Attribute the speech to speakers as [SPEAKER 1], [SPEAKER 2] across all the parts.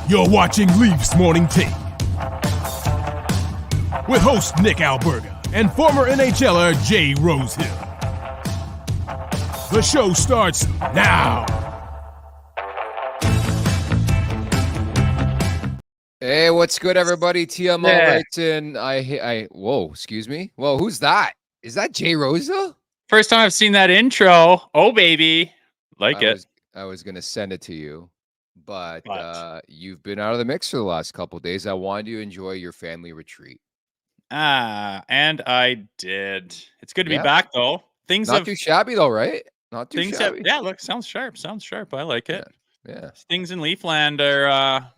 [SPEAKER 1] You're watching Leafs Morning Take with host Nick Alberga and former NHLer Jay Rosehill. The show starts now.
[SPEAKER 2] Hey, what's good, everybody? TML writes in. Whoa, excuse me. Whoa, who's that? Is that Jay Rosehill?
[SPEAKER 3] First time I've seen that intro. Oh, baby.
[SPEAKER 2] I was going to send it to you, but you've been out of the mix for the last couple of days. I wanted you to enjoy your family retreat.
[SPEAKER 3] And I did. It's good to be back, though.
[SPEAKER 2] Not too shabby, though, right? Not too shabby.
[SPEAKER 3] Look, sounds sharp. I like it.
[SPEAKER 2] Yeah.
[SPEAKER 3] Things in Leafland are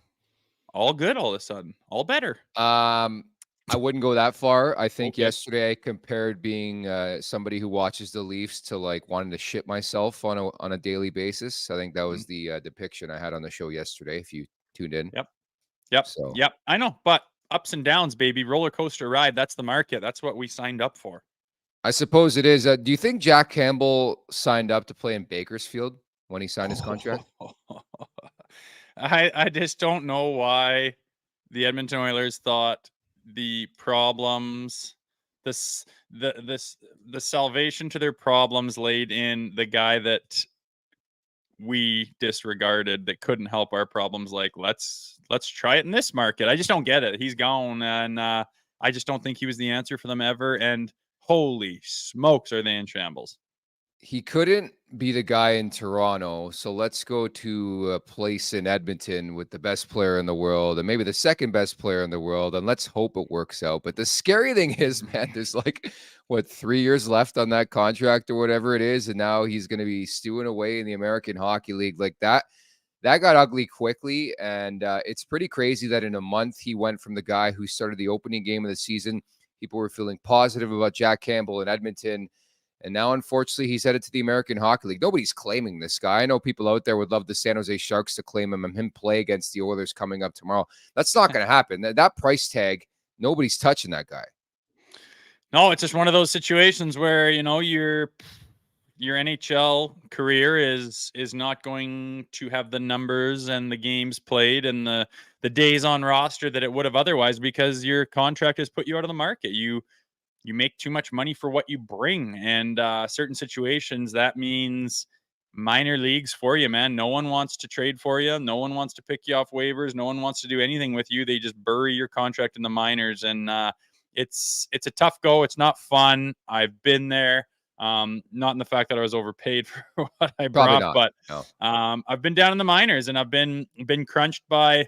[SPEAKER 3] all good all of a sudden. All better.
[SPEAKER 2] I wouldn't go that far. I think yesterday I compared being somebody who watches the Leafs to like wanting to shit myself on a daily basis. I think that was the depiction I had on the show yesterday. If you tuned in.
[SPEAKER 3] Yep. I know, but ups and downs, baby. Roller coaster ride. That's the market. That's what we signed up for.
[SPEAKER 2] I suppose it is. Do you think Jack Campbell signed up to play in Bakersfield when he signed his contract?
[SPEAKER 3] I just don't know why the Edmonton Oilers thought the problems, the salvation to their problems laid in the guy that we disregarded that couldn't help our problems. Like, let's try it in this market. I just don't get it. He's gone, and I just don't think he was the answer for them ever. And holy smokes, are they in shambles.
[SPEAKER 2] He couldn't be the guy in Toronto, so let's go to a place in Edmonton with the best player in the world and maybe the second best player in the world, and let's hope it works out. But the scary thing is, man, there's like, 3 years left on that contract or whatever it is, and now he's going to be stewing away in the American Hockey League. Like that got ugly quickly, and it's pretty crazy that in a month he went from the guy who started the opening game of the season. People were feeling positive about Jack Campbell in Edmonton. And now, unfortunately, he's headed to the American Hockey League. Nobody's claiming this guy. I know people out there would love the San Jose Sharks to claim him and him play against the Oilers coming up tomorrow. That's not going to happen. That price tag, nobody's touching that guy.
[SPEAKER 3] No, it's just one of those situations where, your NHL career is not going to have the numbers and the games played and the days on roster that it would have otherwise, because your contract has put you out of the market. You make too much money for what you bring, and certain situations that means minor leagues for you, man. No one wants to trade for you. No one wants to pick you off waivers. No one wants to do anything with you. They just bury your contract in the minors, and it's a tough go. It's not fun. I've been there. Not in the fact that I was overpaid for what I brought, but no. I've been down in the minors, and I've been crunched by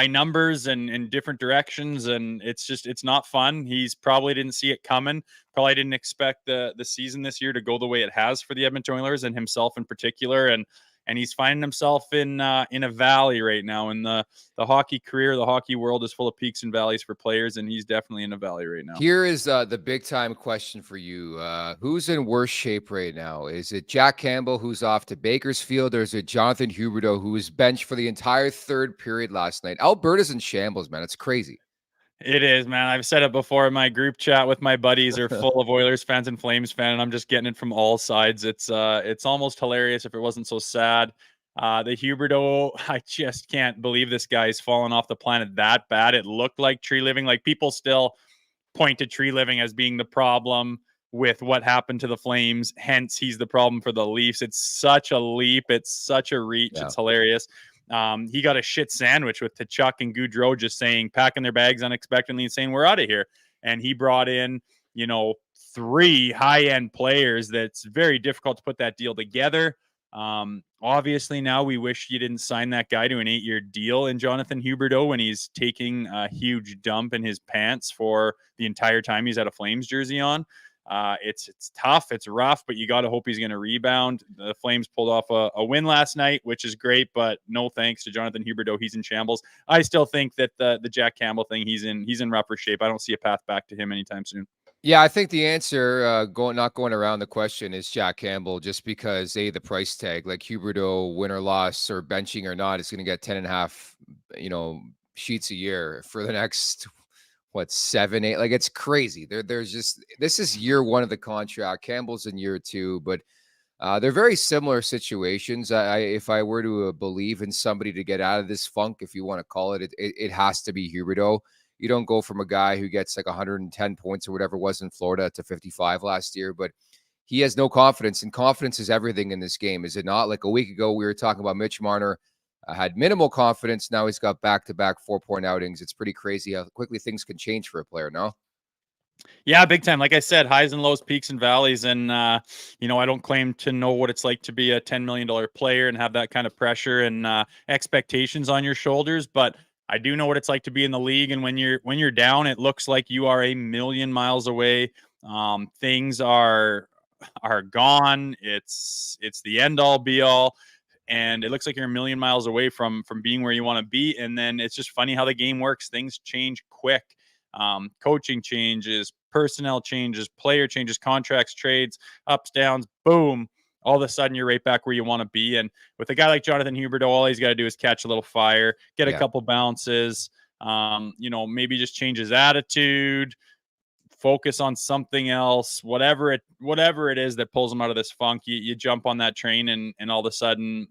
[SPEAKER 3] numbers and in different directions, and it's not fun. He's probably didn't see it coming. Probably didn't expect the season this year to go the way it has for the Edmonton Oilers and himself in particular. And he's finding himself in a valley right now. And the hockey career, the hockey world is full of peaks and valleys for players, and he's definitely in a valley right now.
[SPEAKER 2] Here is the big time question for you. Who's in worse shape right now? Is it Jack Campbell, who's off to Bakersfield, or is it Jonathan Huberdeau, who was benched for the entire third period last night? Alberta's in shambles, man. It's crazy.
[SPEAKER 3] It is, man. I've said it before. My group chat with my buddies are full of Oilers fans and Flames fans, and I'm just getting it from all sides. It's almost hilarious if it wasn't so sad. The Huberdeau, I just can't believe this guy's fallen off the planet that bad. It looked like tree living. Like, people still point to tree living as being the problem with what happened to the Flames. Hence, he's the problem for the Leafs. It's such a leap. It's such a reach. Yeah. It's hilarious. He got a shit sandwich with Tkachuk and Gaudreau just saying, packing their bags unexpectedly and saying, we're out of here. And he brought in, 3 high-end players. That's very difficult to put that deal together. Obviously, now we wish you didn't sign that guy to an 8-year deal in Jonathan Huberdeau when he's taking a huge dump in his pants for the entire time he's had a Flames jersey on. It's tough. It's rough, but you got to hope he's going to rebound. The Flames pulled off a win last night, which is great, but no thanks to Jonathan Huberdeau. He's in shambles. I still think that the Jack Campbell thing, he's in rougher shape. I don't see a path back to him anytime soon.
[SPEAKER 2] Yeah, I think the answer, not going around the question, is Jack Campbell, just because the price tag, like Huberdeau, win or loss or benching or not, is going to get 10.5, sheets a year for the next 7, 8, like, it's crazy. There's just, this is year one of the contract. Campbell's in year 2, but They're very similar situations. If I were to believe in somebody to get out of this funk, if you want to call it, it has to be Huberdeau. You don't go from a guy who gets like 110 points or whatever it was in Florida to 55 last year, but he has no confidence, and confidence is everything in this game, is it not? Like a week ago, we were talking about Mitch Marner had minimal confidence. Now he's got back-to-back 4-point outings. It's pretty crazy how quickly things can change for a player, no?
[SPEAKER 3] Yeah, big time. Like I said, highs and lows, peaks and valleys. And, I don't claim to know what it's like to be a $10 million player and have that kind of pressure and expectations on your shoulders. But I do know what it's like to be in the league. And when you're down, it looks like you are a million miles away. Things are gone. It's the end all be all. And it looks like you're a million miles away from being where you want to be. And then it's just funny how the game works. Things change quick. Coaching changes, personnel changes, player changes, contracts, trades, ups, downs, boom. All of a sudden, you're right back where you want to be. And with a guy like Jonathan Huberdeau, all he's got to do is catch a little fire, get a couple bounces, maybe just change his attitude, focus on something else, whatever it is that pulls him out of this funk. You jump on that train, and all of a sudden,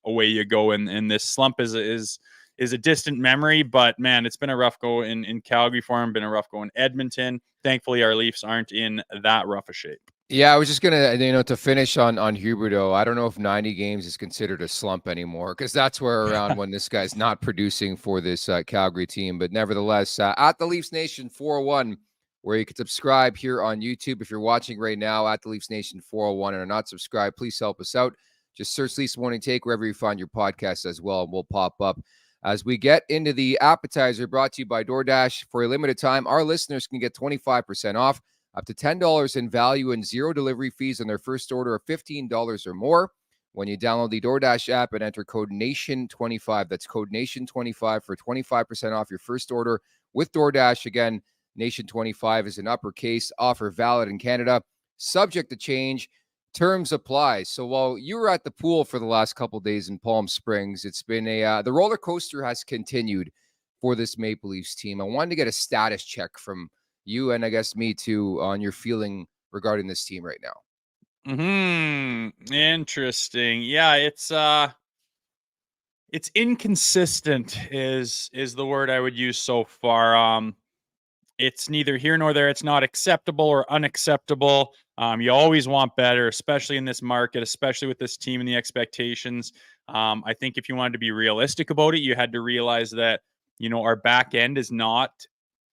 [SPEAKER 3] away you go. And this slump is a distant memory, but man, it's been a rough go in Calgary for him, been a rough go in Edmonton. Thankfully, our Leafs aren't in that rough a shape.
[SPEAKER 2] Yeah, I was just gonna, to finish on Huberdeau. I don't know if 90 games is considered a slump anymore, because that's where around when this guy's not producing for this Calgary team. But nevertheless, at the Leafs Nation 401, where you can subscribe here on YouTube. If you're watching right now at the Leafs Nation 401 and are not subscribed, please help us out. Just search Leafs Morning Take wherever you find your podcast as well, and we'll pop up. As we get into the appetizer brought to you by DoorDash, for a limited time, our listeners can get 25% off, up to $10 in value and zero delivery fees on their first order of $15 or more when you download the DoorDash app and enter code NATION25. That's code NATION25 for 25% off your first order with DoorDash. Again, Nation25 is an uppercase, offer valid in Canada, subject to change. Terms apply. So while you were at the pool for the last couple of days in Palm Springs, it's been the roller coaster has continued for this Maple Leafs team. I wanted to get a status check from you, and I guess me too, on your feeling regarding this team right now.
[SPEAKER 3] Interesting. Yeah, it's inconsistent is the word I would use so far. It's neither here nor there. It's not acceptable or unacceptable. You always want better, especially in this market, especially with this team and the expectations. I think if you wanted to be realistic about it, you had to realize that, our back end is not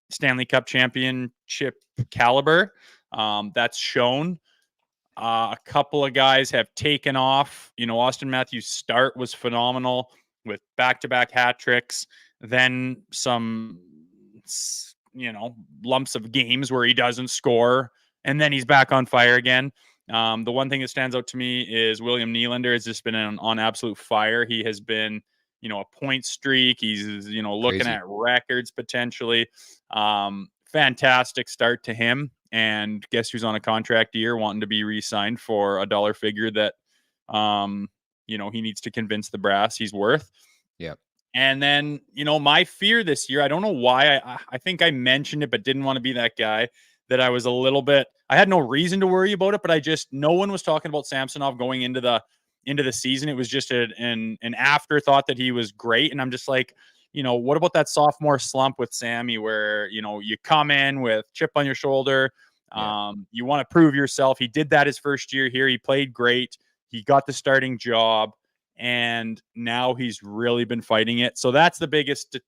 [SPEAKER 3] Stanley Cup championship caliber. That's shown. A couple of guys have taken off. Austin Matthews' start was phenomenal with back-to-back hat tricks. Then some, lumps of games where he doesn't score, and then he's back on fire again. The one thing that stands out to me is William Nylander has just been on absolute fire. He has been, a point streak. He's, looking
[SPEAKER 2] Crazy.
[SPEAKER 3] at records potentially. Fantastic start to him. And guess who's on a contract year wanting to be re-signed for a dollar figure that, he needs to convince the brass he's worth.
[SPEAKER 2] Yeah.
[SPEAKER 3] And then, my fear this year, I don't know why, I think I mentioned it, but didn't want to be that guy, that I was a little bit, I had no reason to worry about it, but no one was talking about Samsonov going into the season. It was just an afterthought that he was great. And I'm just like, what about that sophomore slump with Sammy where, you come in with chip on your shoulder. You want to prove yourself. He did that his first year here. He played great. He got the starting job. And now he's really been fighting it. So that's the biggest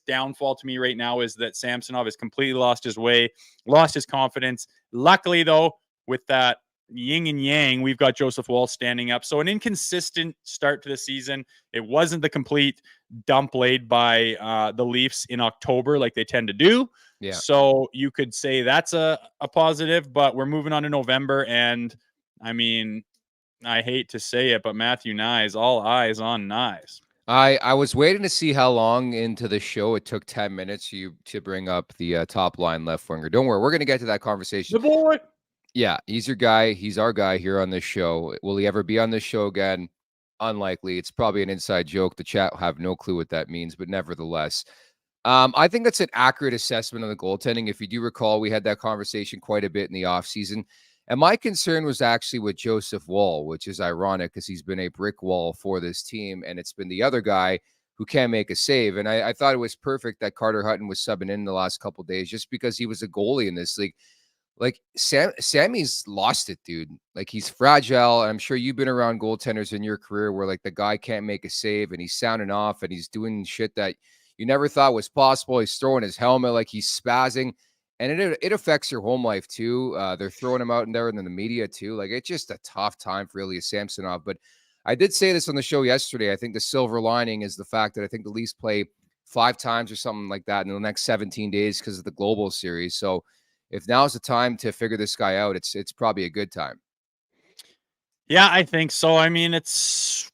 [SPEAKER 3] downfall to me right now, is that Samsonov has completely lost his way, lost his confidence. Luckily, though, with that yin and yang, we've got Joseph Woll standing up. So an inconsistent start to the season. It wasn't the complete dump laid by the Leafs in October like they tend to do.
[SPEAKER 2] Yeah.
[SPEAKER 3] So you could say that's a positive, but we're moving on to November. And I mean, I hate to say it, but Matthew Knies, all eyes on Knies.
[SPEAKER 2] I was waiting to see how long into the show it took 10 minutes to bring up the top line left winger. Don't worry, we're going to get to that conversation.
[SPEAKER 3] The boy.
[SPEAKER 2] Yeah, he's your guy. He's our guy here on this show. Will he ever be on this show again? Unlikely. It's probably an inside joke. The chat will have no clue what that means, but nevertheless, I think that's an accurate assessment of the goaltending. If you do recall, we had that conversation quite a bit in the offseason. And my concern was actually with Joseph Woll, which is ironic because he's been a brick wall for this team, and it's been the other guy who can't make a save. And I thought it was perfect that Carter Hutton was subbing in the last couple of days just because he was a goalie in this league. Like Sammy's lost it, dude. Like he's fragile. I'm sure you've been around goaltenders in your career where like the guy can't make a save and he's sounding off and he's doing shit that you never thought was possible. He's throwing his helmet like he's spazzing. And it affects your home life too. They're throwing him out in there and then the media too. Like it's just a tough time for Ilya Samsonov. But I did say this on the show yesterday. I think the silver lining is the fact that I think the Leafs play 5 times or something like that in the next 17 days because of the global series. So if now's the time to figure this guy out, it's probably a good time.
[SPEAKER 3] Yeah, I think so. I mean, it's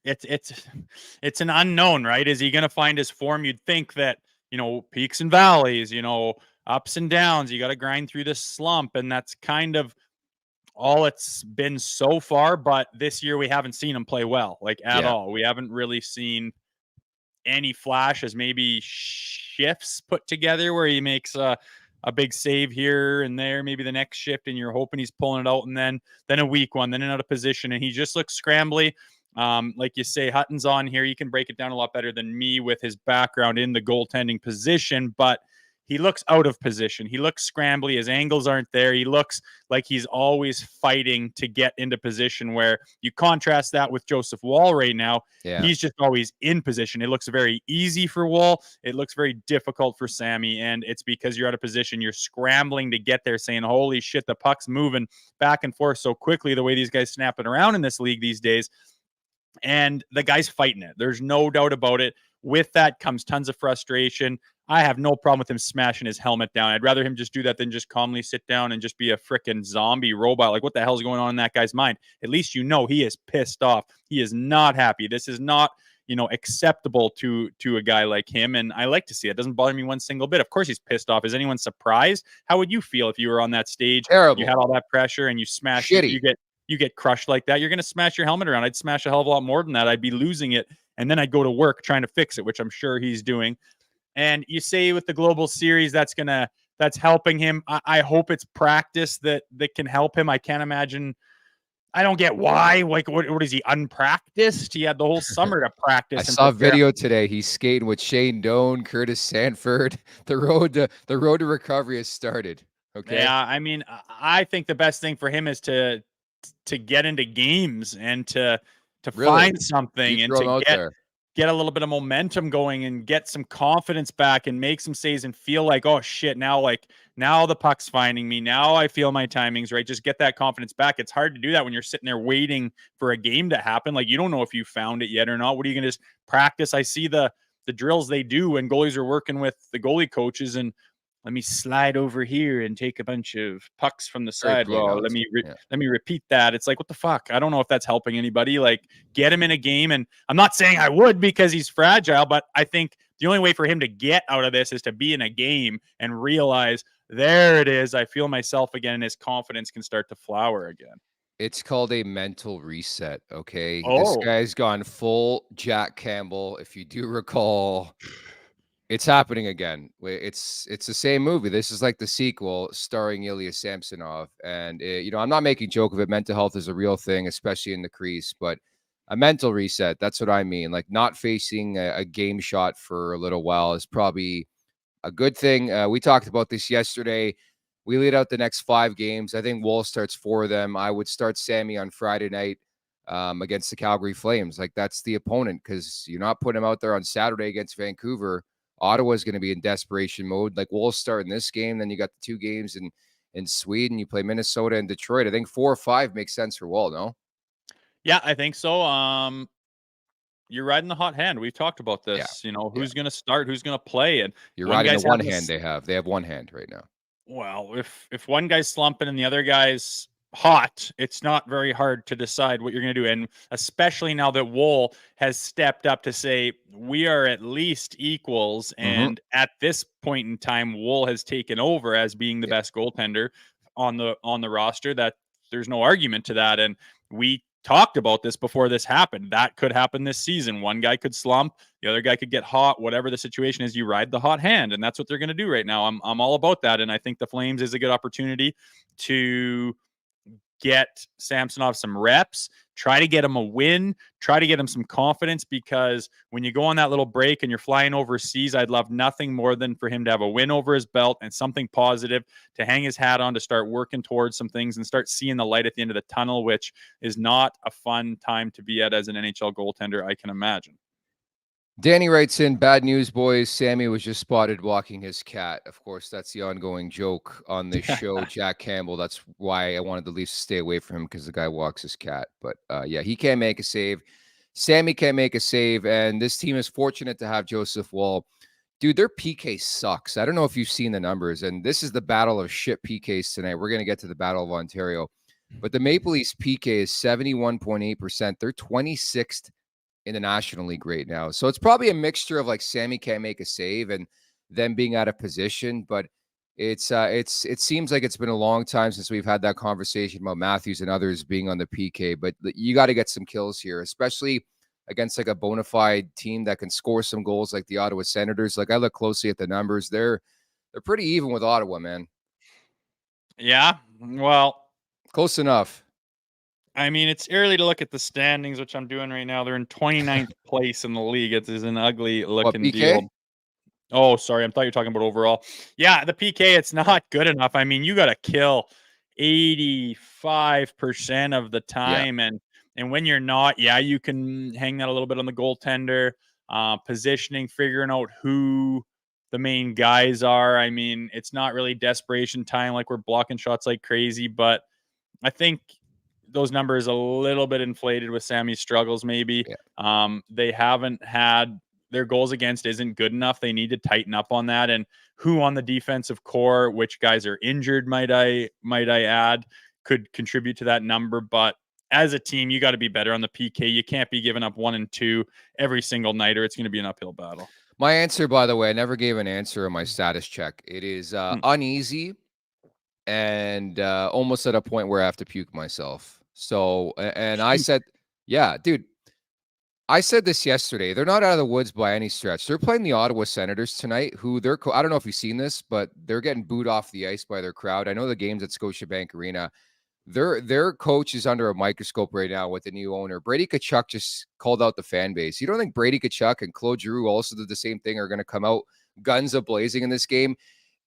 [SPEAKER 3] an unknown, right? Is he going to find his form? You'd think that, peaks and valleys, ups and downs. You got to grind through this slump, and that's kind of all it's been so far. But this year we haven't seen him play well, like at all. We haven't really seen any flashes, maybe shifts put together where he makes a big save here and there, maybe the next shift, and you're hoping he's pulling it out, and then a weak one, then another position, and he just looks scrambly. Like you say, Hutton's on here. You can break it down a lot better than me with his background in the goaltending position, but he looks out of position. He looks scrambly. His angles aren't there. He looks like he's always fighting to get into position, where you contrast that with Joseph Woll right now. Yeah. He's just always in position. It looks very easy for Woll. It looks very difficult for Sammy, and it's because you're out of position. You're scrambling to get there, saying, holy shit, the puck's moving back and forth so quickly the way these guys snap it around in this league these days. And the guy's fighting it. There's no doubt about it. With that comes tons of frustration. I have no problem with him smashing his helmet down. I'd rather him just do that than just calmly sit down and just be a freaking zombie robot. Like, what the hell's going on in that guy's mind? At least he is pissed off. He is not happy. This is not, acceptable to a guy like him. And I like to see it. It doesn't bother me one single bit. Of course he's pissed off. Is anyone surprised? How would you feel if you were on that stage?
[SPEAKER 2] Terrible.
[SPEAKER 3] You had all that pressure and you smashed it. You get crushed like that. You're going to smash your helmet around. I'd smash a hell of a lot more than that. I'd be losing it. And then I'd go to work trying to fix it, which I'm sure he's doing. And you say with the global series, that's helping him. I hope it's practice that can help him. I can't imagine. I don't get why. Like, what is he, unpracticed? He had the whole summer to practice.
[SPEAKER 2] I saw a video today. He's skating with Shane Doan, Curtis Sanford. The road to recovery has started. Okay.
[SPEAKER 3] Yeah, I mean, I think the best thing for him is to get into games and to find something and to get a little bit of momentum going and get some confidence back and make some saves and feel like, oh shit, now the puck's finding me. Now I feel my timing's right. Just get that confidence back. It's hard to do that when you're sitting there waiting for a game to happen. Like, you don't know if you found it yet or not. What are you going to just practice? I see the drills they do when goalies are working with the goalie coaches, and let me slide over here and take a bunch of pucks from the side. Well, let me repeat that. It's like, what the fuck? I don't know if that's helping anybody. Like, get him in a game. And I'm not saying I would because he's fragile, but I think the only way for him to get out of this is to be in a game and realize, there it is. I feel myself again, and his confidence can start to flower again.
[SPEAKER 2] It's called a mental reset, okay?
[SPEAKER 3] Oh.
[SPEAKER 2] This guy's gone full Jack Campbell. If you do recall, it's happening again. It's the same movie. This is like the sequel starring Ilya Samsonov. And, I'm not making joke of it. Mental health is a real thing, especially in the crease. But a mental reset, that's what I mean. Like, not facing a game shot for a little while is probably a good thing. We talked about this yesterday. We laid out the next 5 games. I think Woll starts 4 of them. I would start Sammy on Friday night against the Calgary Flames. Like, that's the opponent, because you're not putting him out there on Saturday against Vancouver. Ottawa is going to be in desperation mode. Like, we'll start in this game. Then you got the 2 games in Sweden. You play Minnesota and Detroit. I think 4 or 5 makes sense for Woll, no?
[SPEAKER 3] Yeah, I think so. You're riding the hot hand. We've talked about this. Yeah. Who's going to start, who's going to play. And
[SPEAKER 2] you're riding the one hand they have. They have one hand right now.
[SPEAKER 3] Well, if one guy's slumping and the other guy's hot, it's not very hard to decide what you're going to do. And especially now that Woll has stepped up to say, we are at least equals. And at this point in time, Woll has taken over as being the best goaltender on the roster. That there's no argument to that. And we talked about this before this happened. That could happen this season. One guy could slump, the other guy could get hot. Whatever the situation is, you ride the hot hand, and that's what they're going to do right now. I'm all about that, and I think the Flames is a good opportunity to get Samsonov some reps, try to get him a win, try to get him some confidence, because when you go on that little break and you're flying overseas, I'd love nothing more than for him to have a win over his belt and something positive to hang his hat on, to start working towards some things and start seeing the light at the end of the tunnel, which is not a fun time to be at as an NHL goaltender, I can imagine.
[SPEAKER 2] Danny writes in, bad news, boys. Sammy was just spotted walking his cat. Of course, that's the ongoing joke on this show, Jack Campbell. That's why I wanted the Leafs to stay away from him, because the guy walks his cat. But yeah, he can't make a save. Sammy can't make a save. And this team is fortunate to have Joseph Woll. Dude, their PK sucks. I don't know if you've seen the numbers. And this is the battle of shit PKs tonight. We're going to get to the Battle of Ontario. But the Maple Leafs PK is 71.8%. They're 26th in the National League right now. So it's probably a mixture of like Sammy can't make a save and them being out of position. But it seems like it's been a long time since we've had that conversation about Matthews and others being on the PK. But you got to get some kills here, especially against like a bona fide team that can score some goals like the Ottawa Senators. Like, I look closely at the numbers. They're pretty even with Ottawa, man.
[SPEAKER 3] Yeah, well,
[SPEAKER 2] close enough.
[SPEAKER 3] I mean, it's early to look at the standings, which I'm doing right now. They're in 29th place in the league. It is an ugly looking deal. Oh, sorry. I thought you were talking about overall. Yeah, the PK, it's not good enough. I mean, you got to kill 85% of the time. Yeah. And when you're not, yeah, you can hang that a little bit on the goaltender, positioning, figuring out who the main guys are. I mean, it's not really desperation time, like we're blocking shots like crazy, but I think those numbers a little bit inflated with Sammy's struggles, maybe. Yeah. They haven't had their goals against isn't good enough. They need to tighten up on that. And who on the defensive core, which guys are injured, might I add, could contribute to that number. But as a team, you got to be better on the PK. You can't be giving up 1 and 2 every single night, or it's going to be an uphill battle.
[SPEAKER 2] My answer, by the way, I never gave an answer on my status check. It is uneasy and almost at a point where I have to puke myself. So, and I said, yeah, dude, I said this yesterday. They're not out of the woods by any stretch. They're playing the Ottawa Senators tonight, who I don't know if you've seen this, but they're getting booed off the ice by their crowd. I know the game's at Scotiabank Arena. Their coach is under a microscope right now with the new owner. Brady Tkachuk just called out the fan base. You don't think Brady Tkachuk and Claude Giroux also did the same thing, are going to come out guns a-blazing in this game?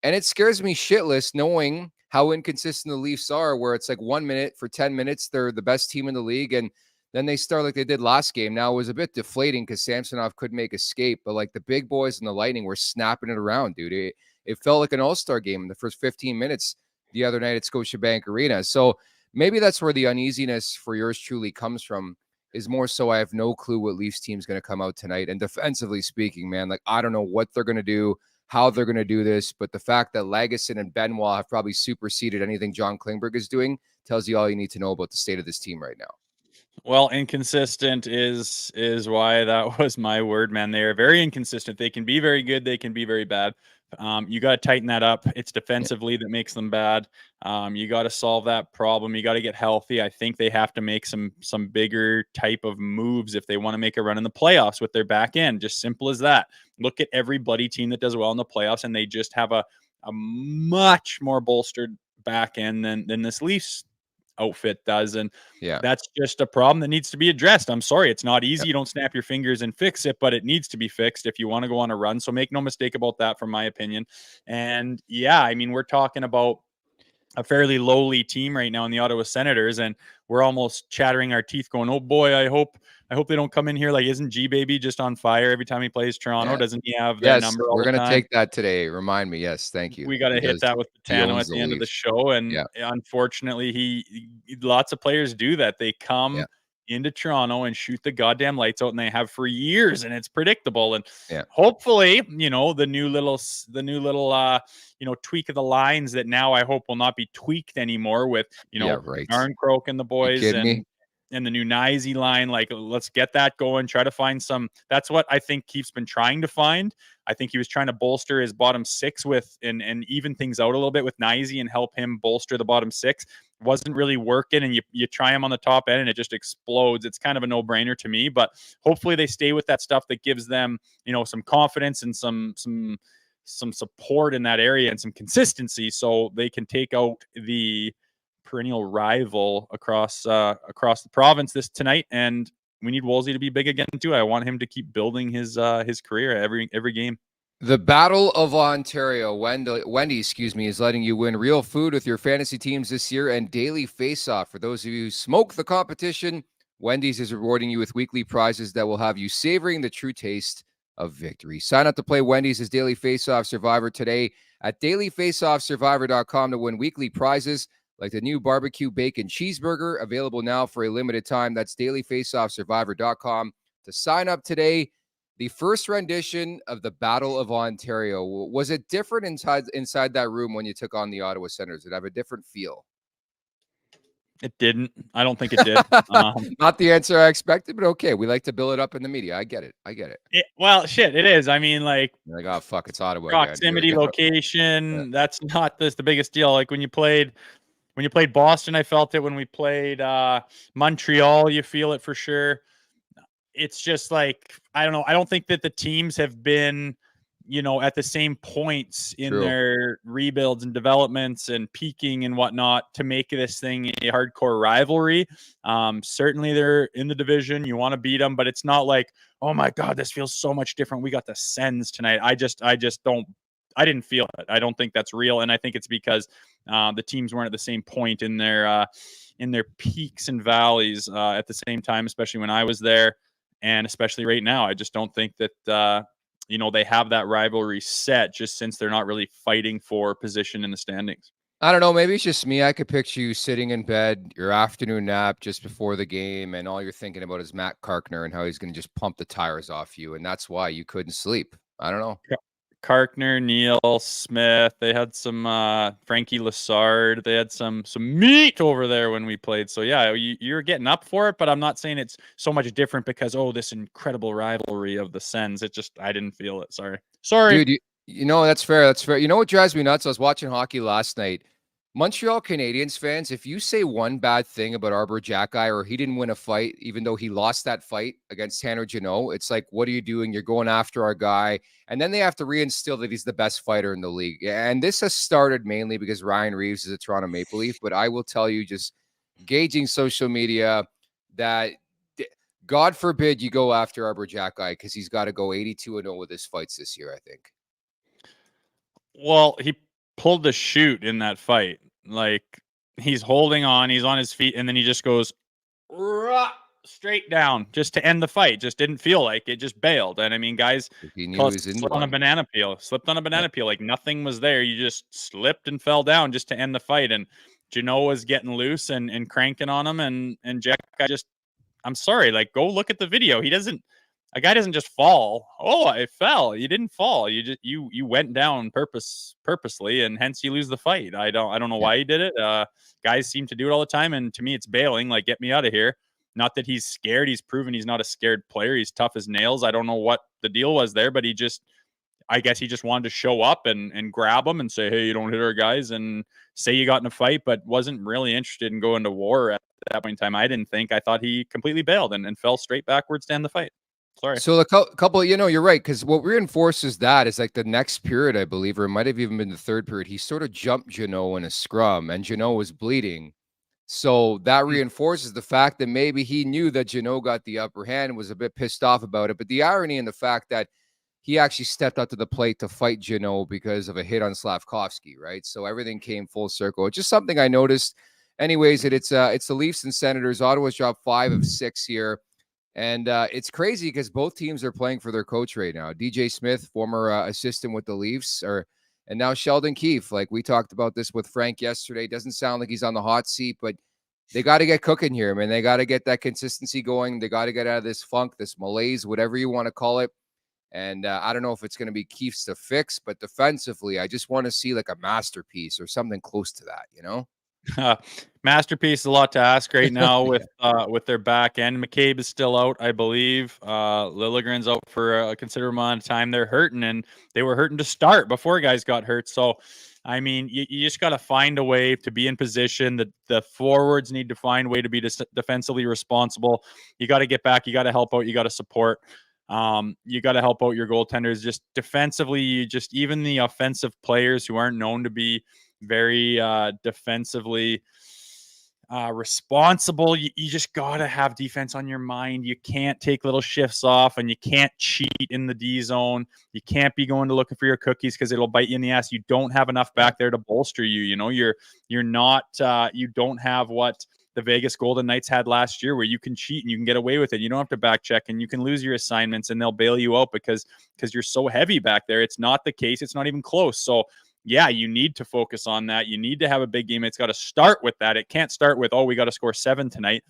[SPEAKER 2] And it scares me shitless knowing how inconsistent the Leafs are, where it's like 1 minute for 10 minutes, they're the best team in the league. And then they start like they did last game. Now, it was a bit deflating because Samsonov couldn't make escape, but like the big boys and the Lightning were snapping it around, dude. It felt like an all-star game in the first 15 minutes the other night at Scotiabank Arena. So maybe that's where the uneasiness for yours truly comes from, is more so I have no clue what Leafs team's going to come out tonight. And defensively speaking, man, like I don't know what they're going to do, how they're going to do this, but the fact that Lagesson and Benoit have probably superseded anything John Klingberg is doing tells you all you need to know about the state of this team right now.
[SPEAKER 3] Well, inconsistent is why that was my word, man. They are very inconsistent. They can be very good. They can be very bad. You got to tighten that up. It's defensively that makes them bad. You got to solve that problem. You got to get healthy. I think they have to make some bigger type of moves if they want to make a run in the playoffs with their back end. Just simple as that. Look at every bloody team that does well in the playoffs, and they just have a much more bolstered back end than this Leafs outfit does. And that's just a problem that needs to be addressed. I'm sorry, it's not easy. You don't snap your fingers and fix it, but it needs to be fixed if you want to go on a run. So make no mistake about that, from my opinion. And yeah, I mean, we're talking about a fairly lowly team right now in the Ottawa Senators, and we're almost chattering our teeth going, oh boy, I hope they don't come in here. Like, isn't G-Baby just on fire every time he plays Toronto? Yeah. Doesn't he have that number all the time?
[SPEAKER 2] We're going to take that today. Remind me. Yes, thank you.
[SPEAKER 3] We got to hit that with Betano at the end of the show. And unfortunately, lots of players do that. They come into Toronto and shoot the goddamn lights out, and they have for years, and it's predictable. And hopefully, the new little tweak of the lines that now I hope will not be tweaked anymore with, Arncroke and the boys. and the new Nyzy line. Like, let's get that going. Try to find some. That's what I think Keefe's been trying to find. I think he was trying to bolster his bottom six with and even things out a little bit with Nyzy and help him bolster the bottom six. Wasn't really working, and you try him on the top end and it just explodes. It's kind of a no-brainer to me, but hopefully they stay with that stuff that gives them, some confidence and some support in that area and some consistency, so they can take out the perennial rival across the province tonight. And we need Wolsey to be big again too. I want him to keep building his career every game.
[SPEAKER 2] The Battle of Ontario, Wendy, is letting you win real food with your fantasy teams this year and daily face-off. For those of you who smoke the competition, Wendy's is rewarding you with weekly prizes that will have you savoring the true taste of victory. Sign up to play Wendy's Daily Face-Off Survivor today at dailyfaceoffsurvivor.com to win weekly prizes like the new barbecue bacon cheeseburger, available now for a limited time. That's dailyfaceoffsurvivor.com to sign up today. The first rendition of the Battle of Ontario, was it different inside that room when you took on the Ottawa Senators? Did it have a different feel?
[SPEAKER 3] It didn't. I don't think it did.
[SPEAKER 2] Not the answer I expected, but okay. We like to build it up in the media. I get it.
[SPEAKER 3] Well, shit, it is. I mean, like,
[SPEAKER 2] oh, fuck, it's Ottawa.
[SPEAKER 3] Proximity, location. Yeah. That's not the biggest deal. Like when you played Boston, I felt it. When we played Montreal, you feel it for sure. It's just like, I don't know. I don't think that the teams have been, at the same points in their rebuilds and developments and peaking and whatnot to make this thing a hardcore rivalry. Certainly they're in the division. You want to beat them, but it's not like, oh my God, this feels so much different. We got the Sens tonight. I didn't feel it. I don't think that's real. And I think it's because the teams weren't at the same point in their peaks and valleys at the same time, especially when I was there. And especially right now, I just don't think that, they have that rivalry set, just since they're not really fighting for position in the standings.
[SPEAKER 2] I don't know. Maybe it's just me. I could picture you sitting in bed, your afternoon nap just before the game, and all you're thinking about is Matt Karkner and how he's going to just pump the tires off you. And that's why you couldn't sleep. I don't know.
[SPEAKER 3] Karkner, Neil Smith, they had some Frankie Lassard, they had some meat over there when we played. So yeah, you're getting up for it, but I'm not saying it's so much different because this incredible rivalry of the Sens. I didn't feel it. Sorry,
[SPEAKER 2] dude. That's fair. You know what drives me nuts? I was watching hockey last night. Montreal Canadiens fans, if you say one bad thing about Arbor Jackeye or he didn't win a fight, even though he lost that fight against Tanner Jeannot, it's like, what are you doing? You're going after our guy. And then they have to reinstill that he's the best fighter in the league. And this has started mainly because Ryan Reeves is a Toronto Maple Leaf. But I will tell you, just gauging social media, that God forbid you go after Arbor Jackeye, because he's got to go 82-0 with his fights this year, I think.
[SPEAKER 3] Well, he pulled the shoot in that fight. Like, he's holding on, he's on his feet, and then he just goes straight down just to end the fight. Just didn't feel like it, just bailed. And I mean, guys slipped on a banana peel. Like nothing was there. You just slipped and fell down just to end the fight. And Jeannot was getting loose and cranking on him. And Jack, I'm sorry, like, go look at the video. A guy doesn't just fall. Oh, I fell. You didn't fall. You went down purposely, and hence you lose the fight. I don't know why you did it. Guys seem to do it all the time, and to me, it's bailing. Like, get me out of here. Not that he's scared. He's proven he's not a scared player. He's tough as nails. I don't know what the deal was there, but I guess he just wanted to show up and grab him and say, hey, you don't hit our guys, and say you got in a fight, but wasn't really interested in going to war at that point in time. I didn't think. I thought he completely bailed and fell straight backwards to end the fight. Sorry.
[SPEAKER 2] So a couple, you're right, because what reinforces that is like the next period, I believe, or it might have even been the third period, he sort of jumped Jeannot in a scrum, and Jeannot was bleeding. So that reinforces the fact that maybe he knew that Jeannot got the upper hand and was a bit pissed off about it. But the irony in the fact that he actually stepped up to the plate to fight Jeannot because of a hit on Slavkovsky, right? So everything came full circle. It's just something I noticed. Anyways, it's the Leafs and Senators. Ottawa's dropped 5 of 6 here. And it's crazy because both teams are playing for their coach right now. DJ Smith, former assistant with the Leafs, and now Sheldon Keefe. Like, we talked about this with Frank yesterday. Doesn't sound like he's on the hot seat, but they got to get cooking here, man. They got to get that consistency going. They got to get out of this funk, this malaise, whatever you want to call it. And I don't know if it's going to be Keefe's to fix, but defensively, I just want to see like a masterpiece or something close to that,
[SPEAKER 3] Masterpiece is a lot to ask right now with their back end. McCabe is still out, I believe. Liljegren's out for a considerable amount of time. They're hurting, and they were hurting to start before guys got hurt. So, I mean, you just got to find a way to be in position. The forwards need to find a way to be defensively responsible. You got to get back. You got to help out. You got to support. You got to help out your goaltenders. Just defensively, even the offensive players who aren't known to be very defensively responsible. You just got to have defense on your mind. You can't take little shifts off, and you can't cheat in the D zone. You can't be going to looking for your cookies because it'll bite you in the ass. You don't have enough back there to bolster you. You know, you're not, you don't have what the Vegas Golden Knights had last year, where you can cheat and you can get away with it. You don't have to back check, and you can lose your assignments and they'll bail you out because you're so heavy back there. It's not the case. It's not even close. So yeah, you need to focus on that. You need to have a big game. It's got to start with that. It can't start with, oh, we got to score 7 tonight.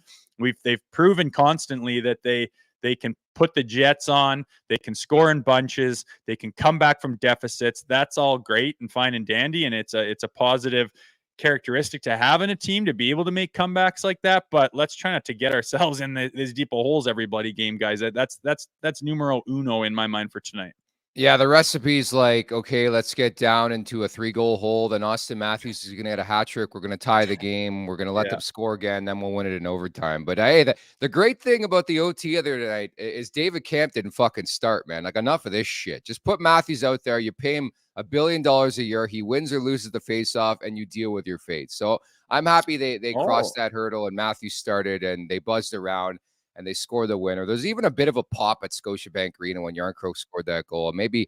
[SPEAKER 3] They've proven constantly that they can put the Jets on. They can score in bunches. They can come back from deficits. That's all great and fine and dandy, and it's a positive characteristic to have in a team to be able to make comebacks like that. But let's try not to get ourselves in these deep holes every bloody game, guys. That's numero uno in my mind for tonight.
[SPEAKER 2] Yeah, the recipe's like, okay, let's get down into a 3-goal hole. Then Austin Matthews is going to get a hat trick. We're going to tie the game. We're going to let them score again. Then we'll win it in overtime. But hey, the great thing about the OT other night is David Camp didn't fucking start, man. Like, enough of this shit. Just put Matthews out there. You pay him $1 billion a year. He wins or loses the faceoff, and you deal with your fate. So I'm happy they crossed that hurdle, and Matthews started, and they buzzed around, and they score the winner. There's even a bit of a pop at Scotiabank Arena when Yarncroke scored that goal. Maybe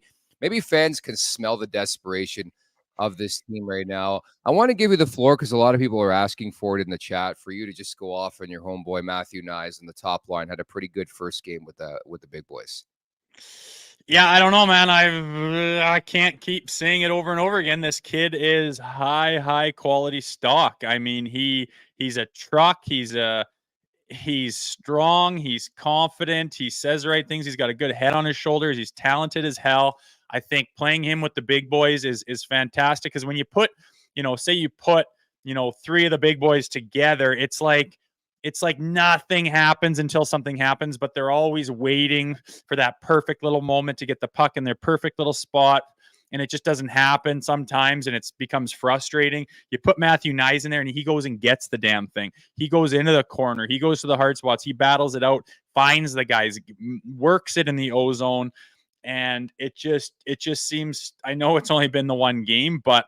[SPEAKER 2] fans can smell the desperation of this team right now. I want to give you the floor because a lot of people are asking for it in the chat, for you to just go off on your homeboy Matthew Nyes in the top line. Had a pretty good first game with the big boys.
[SPEAKER 3] Yeah, I don't know, man. I can't keep saying it over and over again. This kid is high quality stock. I mean, he's a truck. He's strong. He's confident. He says the right things. He's got a good head on his shoulders. He's talented as hell. I think playing him with the big boys is fantastic, because when you put, say you put, 3 of the big boys together, it's like nothing happens until something happens, but they're always waiting for that perfect little moment to get the puck in their perfect little spot. And it just doesn't happen sometimes, and it becomes frustrating. You put Matthew Nyes in there, and he goes and gets the damn thing. He goes into the corner. He goes to the hard spots. He battles it out, finds the guys, works it in the O-zone, and it just seems, I know it's only been the one game, but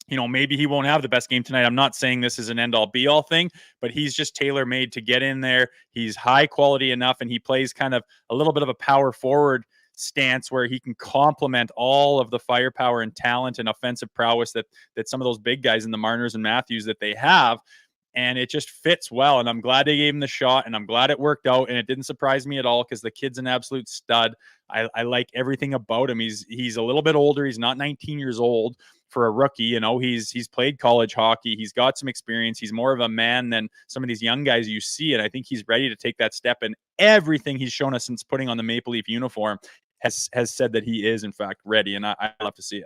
[SPEAKER 3] maybe he won't have the best game tonight. I'm not saying this is an end-all be-all thing, but he's just tailor-made to get in there. He's high quality enough, and he plays kind of a little bit of a power forward stance where he can complement all of the firepower and talent and offensive prowess that some of those big guys in the Marners and Matthews that they have. And it just fits well. And I'm glad they gave him the shot, and I'm glad it worked out. And it didn't surprise me at all, because the kid's an absolute stud. I like everything about him. He's a little bit older. He's not 19 years old for a rookie. He's played college hockey. He's got some experience. He's more of a man than some of these young guys you see. And I think he's ready to take that step. And everything he's shown us since putting on the Maple Leaf uniform has said that he is, in fact, ready. And I love to see it.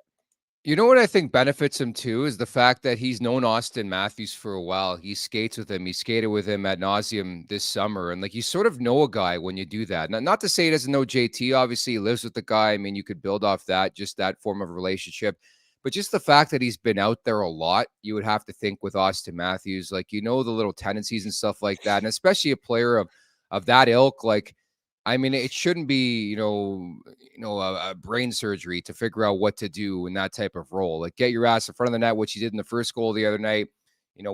[SPEAKER 2] You know what I think benefits him too is the fact that he's known Austin Matthews for a while. He skates with him. He skated with him ad nauseum this summer. And you sort of know a guy when you do that. Not to say he doesn't know JT. Obviously, he lives with the guy. I mean, you could build off that, just that form of relationship. But just the fact that he's been out there a lot, you would have to think with Austin Matthews, the little tendencies and stuff like that. And especially a player of that ilk, I mean, it shouldn't be, a brain surgery to figure out what to do in that type of role. Get your ass in front of the net, which he did in the first goal the other night.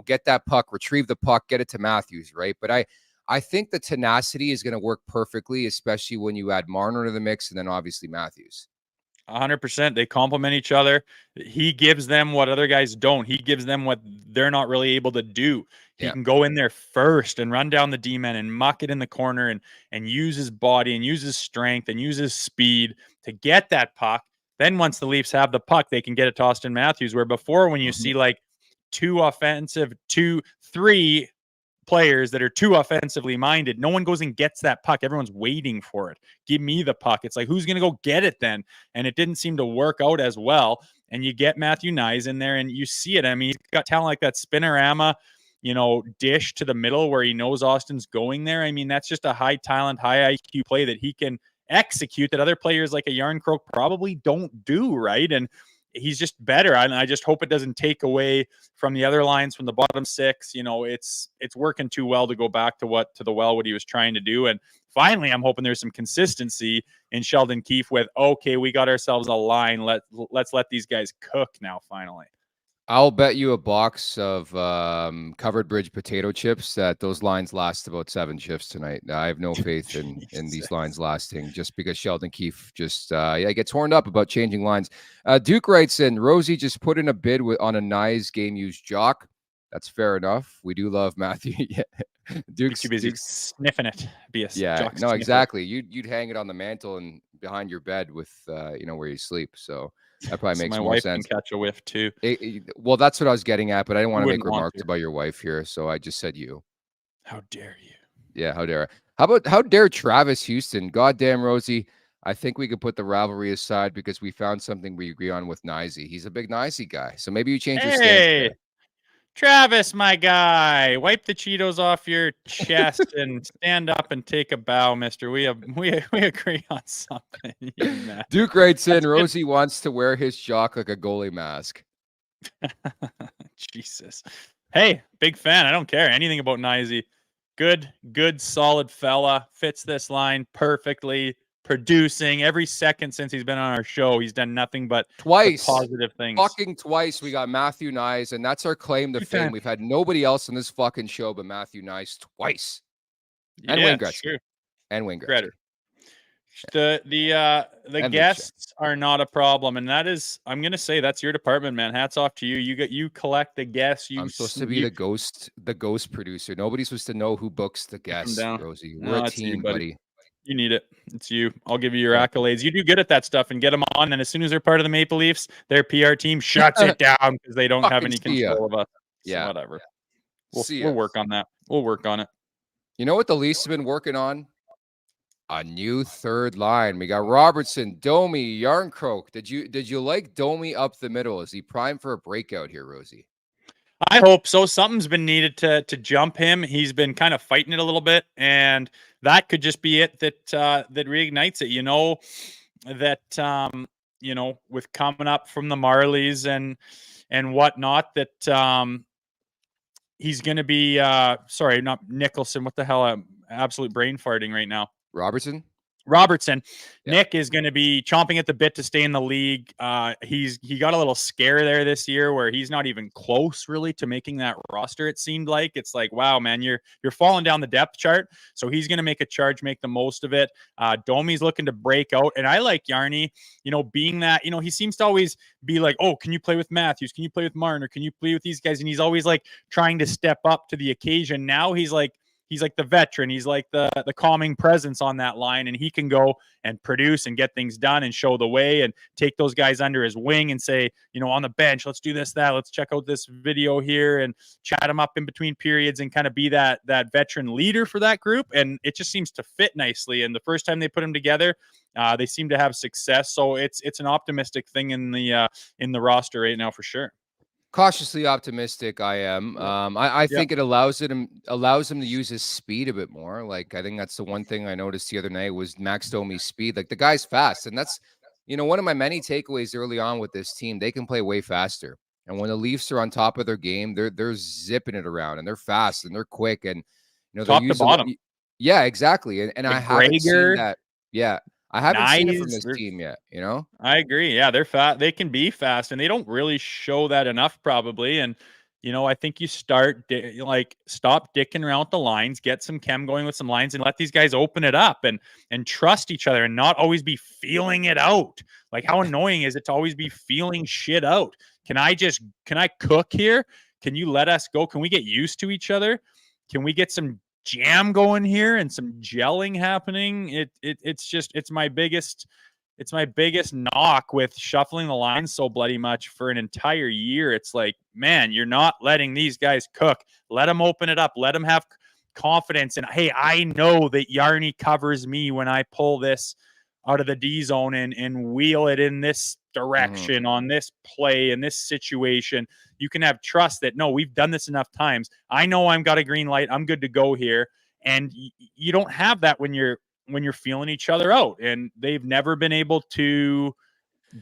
[SPEAKER 2] Get that puck, retrieve the puck, get it to Matthews, right? But I think the tenacity is going to work perfectly, especially when you add Marner to the mix and then obviously Matthews.
[SPEAKER 3] 100%. They complement each other. He gives them what other guys don't. He gives them what they're not really able to do. He can go in there first and run down the D-man and muck it in the corner and use his body and use his strength and use his speed to get that puck. Then once the Leafs have the puck, they can get it to Austin Matthews, where before when you see 3 players that are too offensively minded. No one goes and gets that puck. Everyone's waiting for it. Give me the puck. It's like, who's going to go get it then? And it didn't seem to work out as well. And you get Matthew Knies in there and you see it. I mean, he's got talent like that spinorama, dish to the middle where he knows Austin's going there. I mean, that's just a high talent, high IQ play that he can execute that other players like a Yarncroke probably don't do, right? And he's just better. And I just hope it doesn't take away from the other lines from the bottom six. It's working too well to go back to what he was trying to do. And finally, I'm hoping there's some consistency in Sheldon Keefe with, okay, we got ourselves a line. Let's let these guys cook now, finally.
[SPEAKER 2] I'll bet you a box of covered bridge potato chips that those lines last about 7 shifts tonight. I have no faith in these lines lasting just because Sheldon Keefe just gets horned up about changing lines. Duke writes in, Rosie just put in a bid on a Nice game used jock. That's fair enough. We do love Matthew.
[SPEAKER 3] Duke's too busy sniffing it.
[SPEAKER 2] Exactly. You'd hang it on the mantle and behind your bed with where you sleep. So that probably makes more sense.
[SPEAKER 3] My wife can catch a whiff too.
[SPEAKER 2] Well, that's what I was getting at, but I didn't want to make remarks about your wife here, so I just said you.
[SPEAKER 3] How dare you?
[SPEAKER 2] Yeah, how dare I? How dare Travis Houston? Goddamn, Rosie. I think we could put the rivalry aside because we found something we agree on with Nicey. He's a big Nicey guy, so maybe you change your stance.
[SPEAKER 3] Travis, my guy, wipe the Cheetos off your chest and stand up and take a bow, mister. We agree on something.
[SPEAKER 2] Duke writes in, Rosie wants to wear his jock like a goalie mask.
[SPEAKER 3] Jesus. Hey, big fan. I don't care anything about Nicey. Good, solid fella. Fits this line perfectly. Producing every second since he's been on our show. He's done nothing but positive things.
[SPEAKER 2] Fucking twice we got Matthew Knies, and that's our claim to fame. We've had nobody else on this fucking show but Matthew Knies twice. And Wayne Gretzky.
[SPEAKER 3] Sure.
[SPEAKER 2] And Wayne Gretzky.
[SPEAKER 3] The guests are not a problem, and that is, I'm gonna say, that's your department, man. Hats off to you. You collect the guests.
[SPEAKER 2] I'm supposed to be the ghost producer. Nobody's supposed to know who books the guests, Rosie. We're a team, buddy.
[SPEAKER 3] You need it. It's you. I'll give you your accolades. You do good at that stuff and get them on. And as soon as they're part of the Maple Leafs, their PR team shuts it down because they don't have any control of us.
[SPEAKER 2] Yeah.
[SPEAKER 3] So whatever. We'll work on that. We'll work on it.
[SPEAKER 2] You know what the Leafs have been working on? A new third line. We got Robertson, Domi, Yarncroke. Did you like Domi up the middle? Is he primed for a breakout here, Rosie?
[SPEAKER 3] I hope so. Something's been needed to jump him. He's been kind of fighting it a little bit, and that could just be it that reignites it. With coming up from the Marlies and whatnot, that he's going to be sorry, not Nicholson. What the hell? I'm absolute brain farting right now. Robertson. Yeah. Nick is going to be chomping at the bit to stay in the league. He got a little scare there this year where he's not even close really to making that roster. It seemed like it's like, wow, man, you're falling down the depth chart. So he's going to make a charge, make the most of it. Domi's looking to break out, and I like Yarny. Being that he seems to always be like, oh, can you play with Matthews? Can you play with Martin? Or can you play with these guys? And he's always like trying to step up to the occasion. Now he's like the veteran. He's like the calming presence on that line, and he can go and produce and get things done and show the way and take those guys under his wing and say, on the bench, let's do this, that, let's check out this video here and chat them up in between periods and kind of be that veteran leader for that group. And it just seems to fit nicely. And the first time they put them together, they seem to have success. So it's an optimistic thing in the roster right now for sure.
[SPEAKER 2] Cautiously optimistic, I am. I think it allows him to use his speed a bit more. Like, I think that's the one thing I noticed the other night was Max Domi's speed. Like, the guy's fast, and that's one of my many takeaways early on with this team. They can play way faster, and when the Leafs are on top of their game, they're zipping it around, and they're fast and they're quick, and
[SPEAKER 3] top to bottom.
[SPEAKER 2] Yeah, exactly. And I haven't seen that. Yeah. I haven't seen it from this team yet,
[SPEAKER 3] I agree. Yeah, they're fast. They can be fast, and they don't really show that enough probably. And, I think you stop dicking around the lines, get some chem going with some lines, and let these guys open it up and trust each other and not always be feeling it out. Like, how annoying is it to always be feeling shit out? Can I cook here? Can you let us go? Can we get used to each other? Can we get some jam going here and some gelling happening? It's my biggest knock with shuffling the lines so bloody much for an entire year. It's like, man, you're not letting these guys cook. Let them open it up. Let them have confidence. And hey, I know that Yarny covers me when I pull this out of the D zone and wheel it in this direction on this play in this situation. You can have trust that, no, we've done this enough times. I know I'm got a green light. I'm good to go here. And you don't have that when you're feeling each other out, and they've never been able to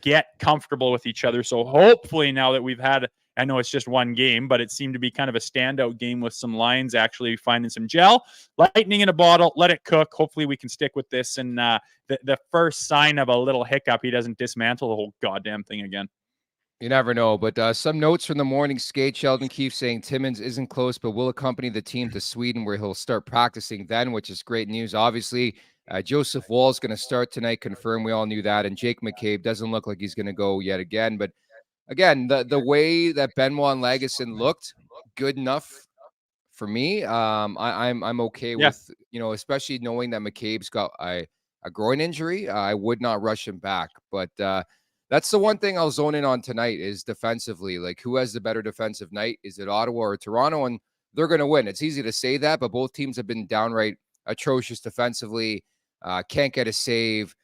[SPEAKER 3] get comfortable with each other. So hopefully now that we've had, I know it's just one game, but it seemed to be kind of a standout game with some lines actually finding some gel, lightning in a bottle, let it cook. Hopefully we can stick with this. And the first sign of a little hiccup, he doesn't dismantle the whole goddamn thing again.
[SPEAKER 2] You never know, but some notes from the morning skate. Sheldon Keefe saying Timmins isn't close, but will accompany the team to Sweden where he'll start practicing then, which is great news. Obviously, Joseph Wall's going to start tonight, confirmed. We all knew that. And Jake McCabe doesn't look like he's going to go yet again. But again, the way that Benoit and Lagesson looked, good enough for me. I'm okay with, especially knowing that McCabe's got a groin injury. I would not rush him back, but that's the one thing I'll zone in on tonight is defensively. Like, who has the better defensive night? Is it Ottawa or Toronto? And they're going to win. It's easy to say that, but both teams have been downright atrocious defensively. Can't get a save.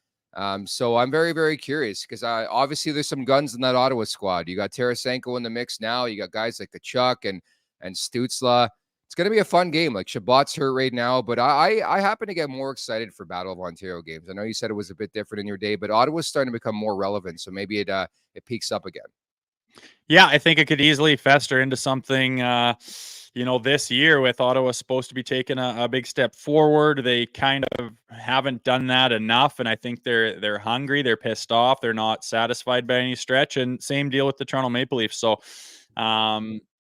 [SPEAKER 2] So I'm very, very curious because obviously there's some guns in that Ottawa squad. You got Tarasenko in the mix now. You got guys like Kachuk and Stützle. It's going to be a fun game. Like, Shabbat's hurt right now, but I happen to get more excited for Battle of Ontario games. I know you said it was a bit different in your day, but Ottawa's starting to become more relevant, so maybe it peaks up again.
[SPEAKER 3] Yeah, I think it could easily fester into something, this year with Ottawa supposed to be taking a big step forward. They kind of haven't done that enough, and I think they're hungry. They're pissed off. They're not satisfied by any stretch, and same deal with the Toronto Maple Leafs. So,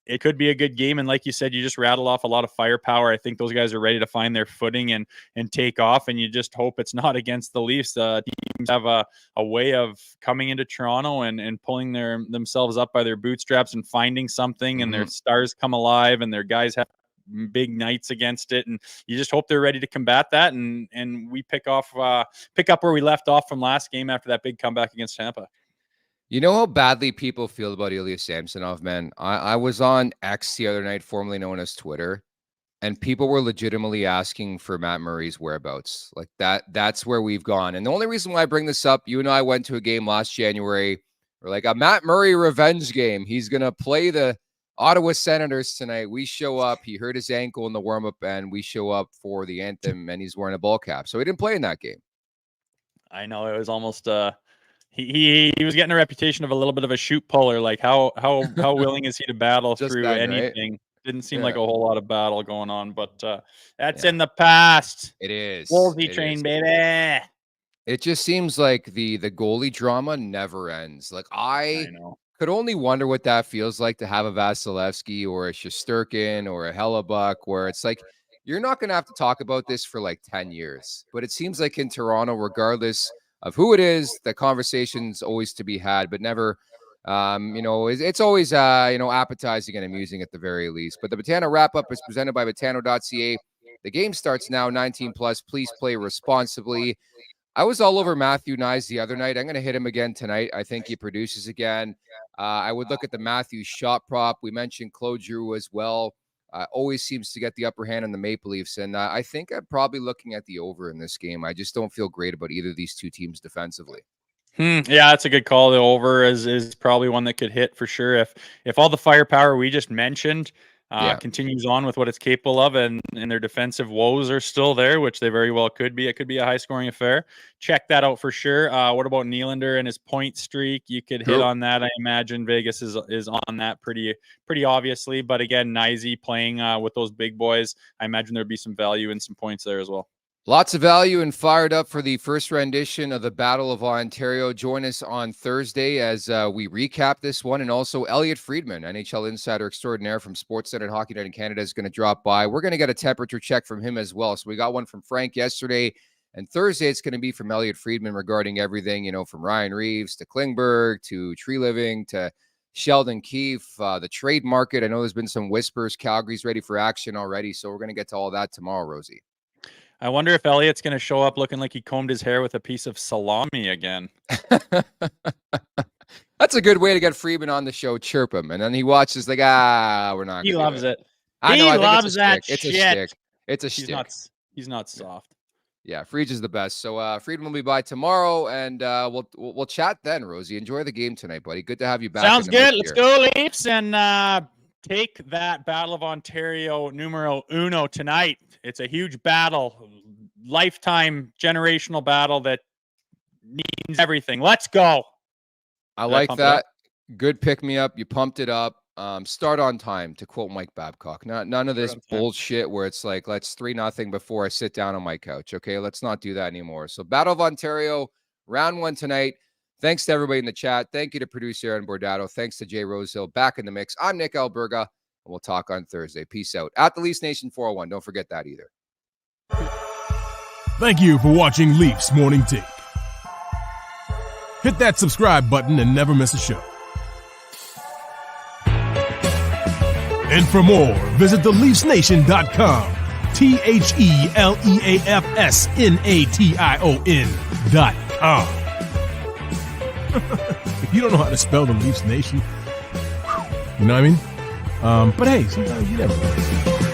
[SPEAKER 3] it could be a good game. And like you said, you just rattle off a lot of firepower. I think those guys are ready to find their footing and take off. And you just hope it's not against the Leafs. Teams have a way of coming into Toronto and pulling themselves up by their bootstraps and finding something, and their stars come alive and their guys have big nights against it. And you just hope they're ready to combat that. And we pick up where we left off from last game after that big comeback against Tampa.
[SPEAKER 2] You know how badly people feel about Ilya Samsonov, man? I was on X the other night, formerly known as Twitter, and people were legitimately asking for Matt Murray's whereabouts. Like, that's where we've gone. And the only reason why I bring this up, you and I went to a game last January. We're like, a Matt Murray revenge game. He's going to play the Ottawa Senators tonight. We show up. He hurt his ankle in the warm-up, and we show up for the anthem, and he's wearing a ball cap. So he didn't play in that game.
[SPEAKER 3] I know, it was almost he was getting a reputation of a little bit of a shoot puller. Like, how willing is he to battle through anything? Right? Didn't seem like a whole lot of battle going on, but that's in the past.
[SPEAKER 2] It is.
[SPEAKER 3] Wolsey train, baby.
[SPEAKER 2] It just seems like the goalie drama never ends. Like, I could only wonder what that feels like to have a Vasilevsky or a Shesterkin or a Hellebuck, where it's like, you're not going to have to talk about this for like 10 years. But it seems like in Toronto, regardless of who it is, the conversation's always to be had, but never, it's always, appetizing and amusing at the very least. But the Betano wrap-up is presented by Betano.ca. The game starts now, 19+. Please play responsibly. I was all over Matthew Nyes the other night. I'm going to hit him again tonight. I think he produces again. I would look at the Matthews shot prop. We mentioned Claude Giroux as well. Always seems to get the upper hand on the Maple Leafs. And I think I'm probably looking at the over in this game. I just don't feel great about either of these two teams defensively.
[SPEAKER 3] Yeah, that's a good call. The over is probably one that could hit for sure. If all the firepower we just mentioned continues on with what it's capable of, and their defensive woes are still there, which they very well could be. It could be a high-scoring affair. Check that out for sure. What about Nylander and his point streak? You could hit on that. I imagine Vegas is on that pretty obviously. But again, Nyes playing with those big boys, I imagine there'd be some value and some points there as well.
[SPEAKER 2] Lots of value and fired up for the first rendition of the Battle of Ontario. Join us on Thursday as we recap this one. And also Elliot Friedman, NHL insider extraordinaire from Sportsnet and Hockey Night in Canada, is going to drop by. We're going to get a temperature check from him as well. So we got one from Frank yesterday. And Thursday, it's going to be from Elliot Friedman regarding everything, from Ryan Reeves to Klingberg to Tree Living to Sheldon Keefe, the trade market. I know there's been some whispers. Calgary's ready for action already. So we're going to get to all that tomorrow, Rosie.
[SPEAKER 3] I wonder if Elliot's going to show up looking like he combed his hair with a piece of salami again.
[SPEAKER 2] That's a good way to get Friedman on the show. Chirp him. And then he watches like, we're not.
[SPEAKER 3] He loves it.
[SPEAKER 2] I know,
[SPEAKER 3] loves that shit.
[SPEAKER 2] It's a stick. It's a shtick.
[SPEAKER 3] He's not soft.
[SPEAKER 2] Yeah, Freege is the best. So Friedman will be by tomorrow, and we'll chat then. Rosie, enjoy the game tonight, buddy. Good to have you back.
[SPEAKER 3] Sounds good. Let's go, Leafs, and take that Battle of Ontario numero uno tonight. It's a huge battle, lifetime generational battle that means everything. Let's go.
[SPEAKER 2] I like that. Good pick me up. You pumped it up. Start on time, to quote Mike Babcock. None of this bullshit where it's like, let's 3-0 before I sit down on my couch. Okay, let's not do that anymore. So Battle of Ontario, round 1 tonight. Thanks to everybody in the chat. Thank you to producer Aaron Bordato. Thanks to Jay Rosehill back in the mix. I'm Nick Alberga, and we'll talk on Thursday. Peace out. At the Leafs Nation 401. Don't forget that either.
[SPEAKER 1] Thank you for watching Leafs Morning Take. Hit that subscribe button and never miss a show. And for more, visit theleafsnation.com. TheLeafsNation.com. If you don't know how to spell the Leafs Nation, you know what I mean? But hey, sometimes you never know.